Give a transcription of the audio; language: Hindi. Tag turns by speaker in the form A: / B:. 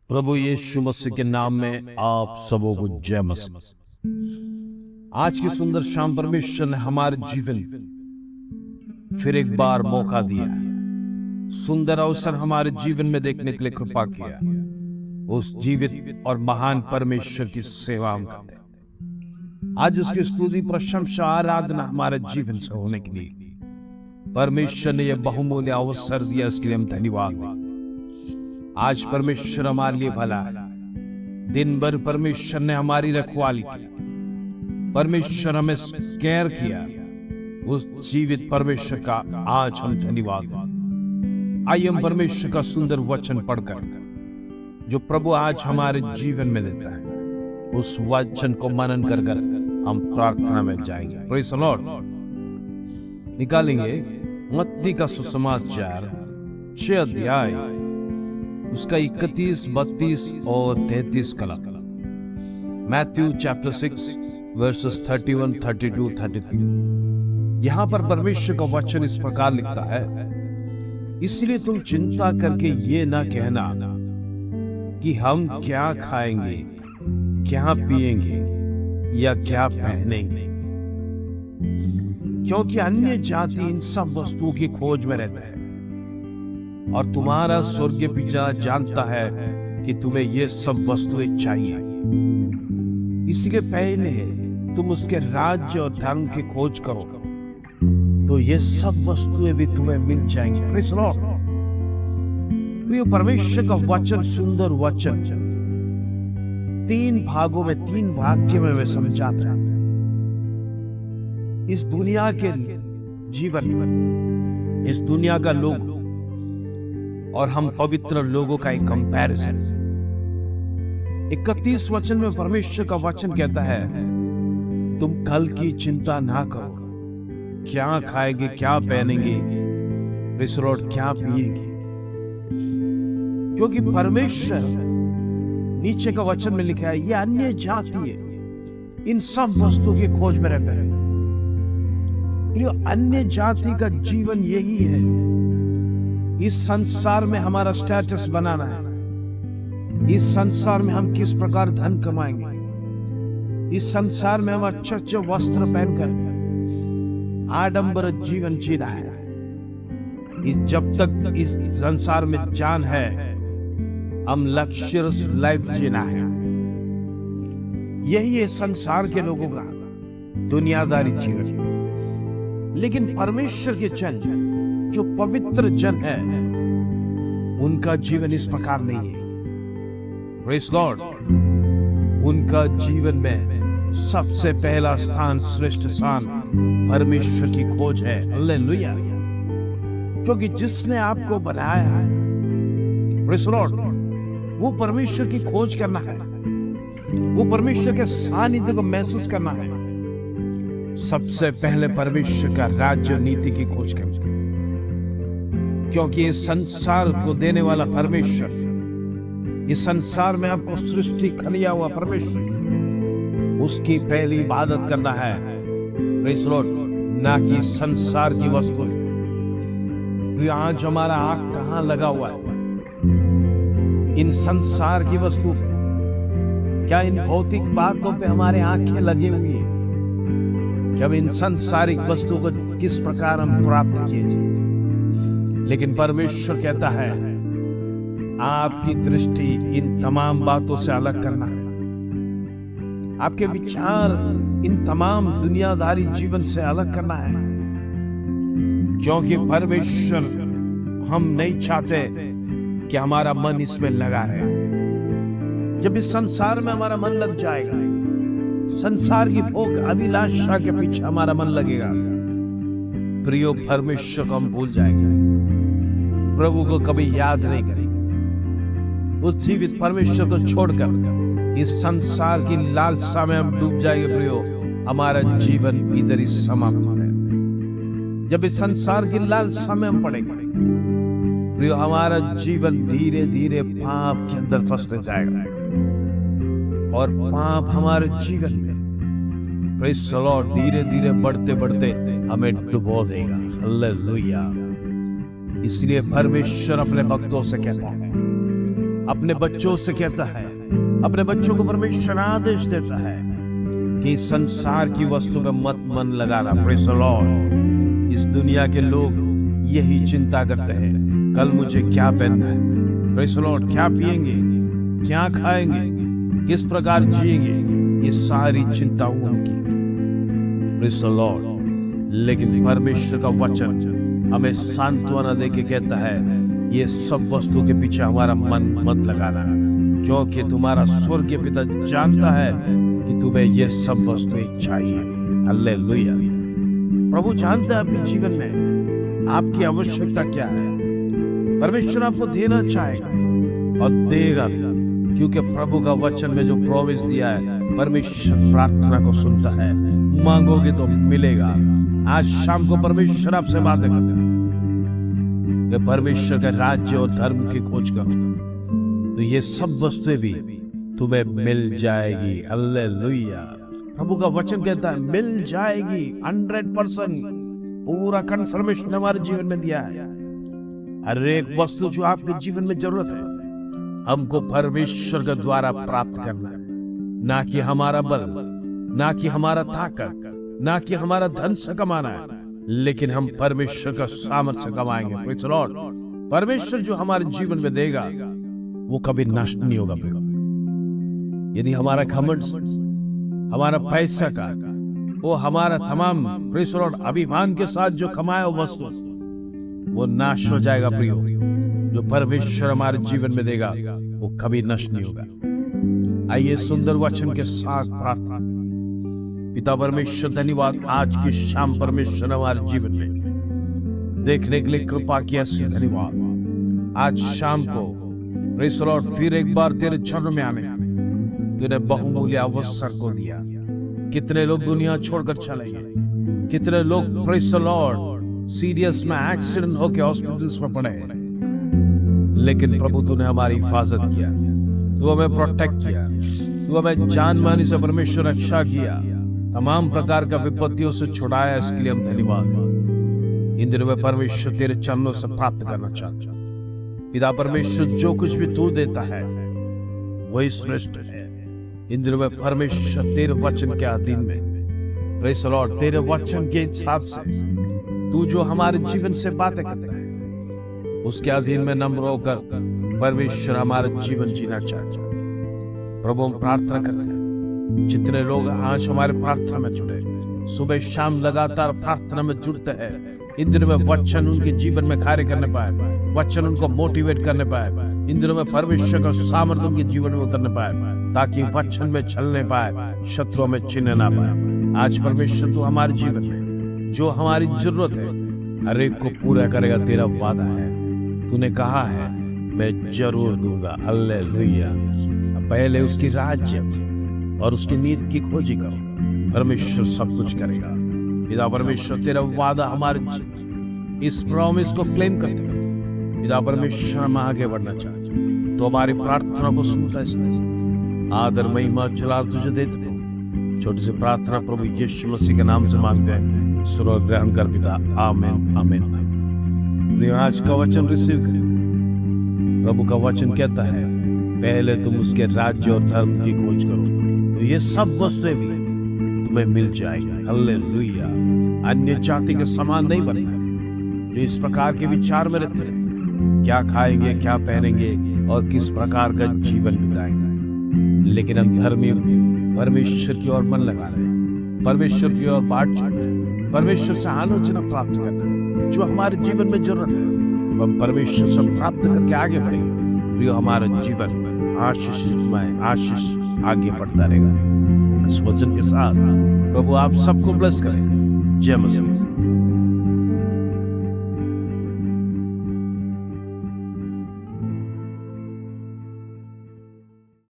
A: प्रभु यीशु मसीह के नाम में आप सबों को जय मसीह। आज की सुंदर शाम परमेश्वर ने हमारे जीवन फिर एक बार मौका दिया, सुंदर अवसर हमारे जीवन में देखने के लिए कृपा किया। उस जीवित और महान परमेश्वर की सेवा हम करते हैं। आज उसकी स्तुति, प्रशंसा, आराधना हमारे जीवन से होने के लिए परमेश्वर ने यह बहुमूल्य अवसर दिया, इसके लिए हम धन्यवाद दें। आज परमेश्वर हमारे लिए भला है। दिन भर परमेश्वर ने हमारी रखवाली की, परमेश्वर हमें केयर किया। उस जीवित परमेश्वर का आज हम धन्यवाद दें। आइए हम परमेश्वर का सुंदर वचन पढ़कर जो प्रभु आज हमारे जीवन में देता है, उस वचन को मनन कर कर हम प्रार्थना में जाएंगे। Praise the Lord. निकालेंगे मत्ती का सुसमाचार 6 अध्याय, उसका 31, 32 और 33 कलम। Matthew chapter 6 versus 31, 32, 33। यहां पर परमेश्वर का वचन इस प्रकार लिखता है, इसलिए तुम चिंता करके ये ना कहना कि हम क्या खाएंगे, क्या पिएंगे या क्या पहनेंगे, क्योंकि अन्य जाति इन सब वस्तुओं की खोज में रहता है, और तुम्हारा स्वर्गीय पिता जानता है कि तुम्हें ये सब वस्तुएं चाहिए। इसके पहले तुम उसके राज्य और धर्म की खोज करो, तो ये सब वस्तुएं भी तुम्हें मिल जाएंगी। Praise the Lord. प्रिय परमेश्वर का वचन, सुंदर वचन, 3 भागों में, 3 वाक्य में समझाता है। इस दुनिया के जीवन, इस दुनिया का लोग और हम पवित्र लोगों का एक कंपैरिजन। 31 वचन में परमेश्वर का वचन कहता है, तुम कल की चिंता ना करो, क्या खाएंगे, क्या पहनेंगे, प्रेज़ द लॉर्ड, क्या पिएंगे, क्योंकि परमेश्वर, नीचे का वचन में लिखा है, ये अन्य जाति है, इन सब वस्तुओं की खोज में रहता है। अन्य जाति का जीवन यही है, इस संसार में हमारा स्टेटस बनाना है, इस संसार में हम किस प्रकार धन कमाएंगे, इस संसार में हम अच्छे अच्छे वस्त्र पहनकर आडंबर जीवन जीना है। जब तक इस संसार में जान है, हम लग्जरियस लाइफ जीना है। यही है संसार के लोगों का दुनियादारी जीवन। लेकिन परमेश्वर के जन, जो पवित्र जन है, उनका जीवन इस प्रकार नहीं है। Praise God. उनका जीवन में सबसे पहला स्थान, श्रेष्ठ स्थान परमेश्वर की खोज है। हालेलुया। क्योंकि जिसने आपको बनाया है, प्रेज़ लॉर्ड, वो परमेश्वर की खोज करना है, वो परमेश्वर के सानिध्य को महसूस करना है। सबसे पहले परमेश्वर का राज्य और नीति की खोज करना, क्योंकि इस संसार को देने वाला परमेश्वर, इस संसार में आपको सृष्टि खलिया हुआ परमेश्वर, उसकी पहली इबादत करना है। Praise the Lord. ना कि संसार की वस्तु। तो आज हमारा आंख कहां लगा हुआ है? इन संसार की वस्तु। क्या इन भौतिक बातों पे हमारे आंखें लगी हुई है? जब इन सांसारिक वस्तु को किस प्रकार हम प्राप्त किए जाए। लेकिन परमेश्वर कहता है, आपकी दृष्टि इन तमाम बातों से अलग करना है, आपके विचार इन तमाम दुनियादारी जीवन से अलग करना है, क्योंकि परमेश्वर, हम नहीं चाहते कि हमारा मन इसमें लगा रहे। जब इस संसार में हमारा मन लग जाएगा, संसार की भोग अभिलाषा के पीछे हमारा मन लगेगा, प्रियो, परमेश्वर को हम भूल जाएंगे, प्रभु को कभी याद नहीं करेंगे। उस जीवित परमेश्वर को छोड़कर इस संसार की लालसा में हम डूब जाएंगे। प्रियो, हमारा जीवन इधर ही समाप्त हो जाएगा। जब इस संसार की लालसा में हम पड़ेंगे, प्रियो, हमारा जीवन धीरे धीरे पाप के अंदर फंसते जाएगा, और पाप हमारे जीवन में, प्रेज़ द लॉर्ड, धीरे धीरे बढ़ते बढ़ते हमें डुबो देगा। हालेलुया। इसलिए परमेश्वर अपने भक्तों से कहता है, अपने बच्चों से कहता है, अपने बच्चों को परमेश्वर आदेश देता है कि इस संसार की वस्तु में मत मन लगाना। Praise the Lord. इस दुनिया के लोग यही चिंता करते हैं, कल मुझे क्या पहनना है, प्रेज़ द लॉर्ड, क्या पिएंगे, क्या खाएंगे, किस प्रकार जिएंगे, ये सारी चिंताओं उनकी। Praise the Lord. लेकिन परमेश्वर का वचन हमें सांत्वना देके कहता है, ये सब वस्तु के पीछे हमारा मन मत लगाना, क्योंकि तुम्हारा स्वर्गीय पिता जानता है कि तुम्हें ये सब वस्तु चाहिए। हालेलुया। प्रभु जानता है आपके जीवन में आपकी आवश्यकता क्या है। परमेश्वर आपको देना चाहेगा और देगा, क्योंकि प्रभु का वचन में जो प्रॉमिस दिया है, परमेश्वर प्रार्थना को सुनता है। मांगोगे तो मिलेगा। आज शाम को परमेश्वर आपसे बातें करते हैं कि परमेश्वर का राज्य और धर्म की खोज करो तो ये सब वस्तुएं भी तुम्हें मिल जाएगी। हालेलुया। प्रभु का वचन कहता है मिल जाएगी। 100% पूरा कंफर्मेशन हमारे जीवन में दिया है। हर एक वस्तु जो आपके जीवन में जरूरत है, हमको परमेश्वर के द्वारा प्राप्त करना है, ना कि हमारा बल, ना कि हमारा ताकत, ना कि हमारा धन से कमाना है, लेकिन हम परमेश्वर का सामर्थ्य कमाएंगे। Praise the Lord. परमेश्वर जो हमारे जीवन में देगा वो कभी नष्ट नहीं होगा। यदि हमारा घमंड, हमारा पैसा का, वो हमारा तमाम प्रेज़ द लॉर्ड अभिमान के साथ जो कमाया वस्तु वो नाश हो जाएगा। प्रियो, जो परमेश्वर हमारे जीवन में देगा वो कभी नष्ट नहीं होगा। आइए सुंदर वचन के साथ प्रार्थना। पिता परमेश्वर, धन्यवाद आज की शाम परमेश्वर हमारे जीवन में देखने के लिए कृपा किया। धन्यवाद आज शाम को प्रेज़ द लॉर्ड फिर एक बार तेरे चरणों में आने तूने बहुमूल्य अवसर को दिया। कितने लोग दुनिया छोड़कर चले गए, कितने लोग प्रेज़ द लॉर्ड सीरियस में एक्सीडेंट होकर हॉस्पिटल्स में पड़े, लेकिन प्रभु तूने हमारी हिफाजत किया, तू हमें प्रोटेक्ट किया, तू हमें जान मानी से परमेश्वर रक्षा किया, तमाम प्रकार का विपत्तियों से छुड़ाया। इसके लिए हम धन्यवाद। इन दिनों में परमेश्वर तेरे चरणों से प्राप्त करना चाहता। पिता परमेश्वर, जो कुछ भी तू देता है वही श्रेष्ठ है। इन दिनों में परमेश्वर तेरे वचन के अधीन में, प्रेज़ द लॉर्ड, तेरे वचन के हिसाब से तू जो हमारे जीवन से बातें करता है उसके अधीन में नम्र होकर परमेश्वर हमारा जीवन जीना चाहता। प्रभु हम प्रार्थना करते हैं जितने लोग आज हमारे प्रार्थना में जुड़े, सुबह शाम लगातार प्रार्थना में जुड़ते हैं, इन दिनों में वचन उनके जीवन में कार्य करने पाए, वचन उनको मोटिवेट करने पाए, इन दिनों में परमेश्वर का सामर्थ्य उनके जीवन में उतरने पाए, ताकि वचन में चलने पाए, शत्रुओं में चिन्ह ना पाए। आज परमेश्वर तू हमारे जीवन में जो हमारी जरूरत है हर एक को पूरा करेगा। तेरा वादा है, तूने कहा है मैं जरूर दूंगा। हालेलुया। पहले उसकी राज्य और उसकी नीति की खोजी करो, परमेश्वर सब कुछ करेगा। पिता परमेश्वर तेरा वादा हमारे इस प्रॉमिस को क्लेम करते हैं। पिता परमेश्वर हम आगे बढ़ना चाहते तो हमारी प्रार्थना को सुनता है। आदर महिमा जलाल तुझे देते हैं। छोटी सी प्रार्थना प्रभु यीशु मसीह के नाम से मांगते हैं, सुनो ग्रहण कर पिता। आमीन आमीन। आज का वचन रिसीव करें। प्रभु का वचन कहता है पहले तुम उसके राज्य और धर्म की खोज करो तो ये सब वस्तुएं भी तुम्हें मिल जाएगी। हालेलुया। अन्य जाति के समान नहीं बनना, जो इस प्रकार के विचार में रहते हैं, क्या खाएंगे, क्या पहनेंगे और किस प्रकार का जीवन बिताएंगे, लेकिन हम धर्मी परमेश्वर की ओर मन लगा रहे हैं, परमेश्वर की ओर बाट चढ़ रहे हैं, परमेश्वर से आलोचना प्राप्त कर रहे हैं। जो हमारे जीवन में जरूरत है हम परमेश्वर से प्राप्त करके आगे बढ़ेंगे। प्रिय, हमारा जीवन आशीषमय, आशीष आगे बढ़ता रहेगा। इस वचन के साथ प्रभु आप सबको ब्लेस करें। जय मसीह।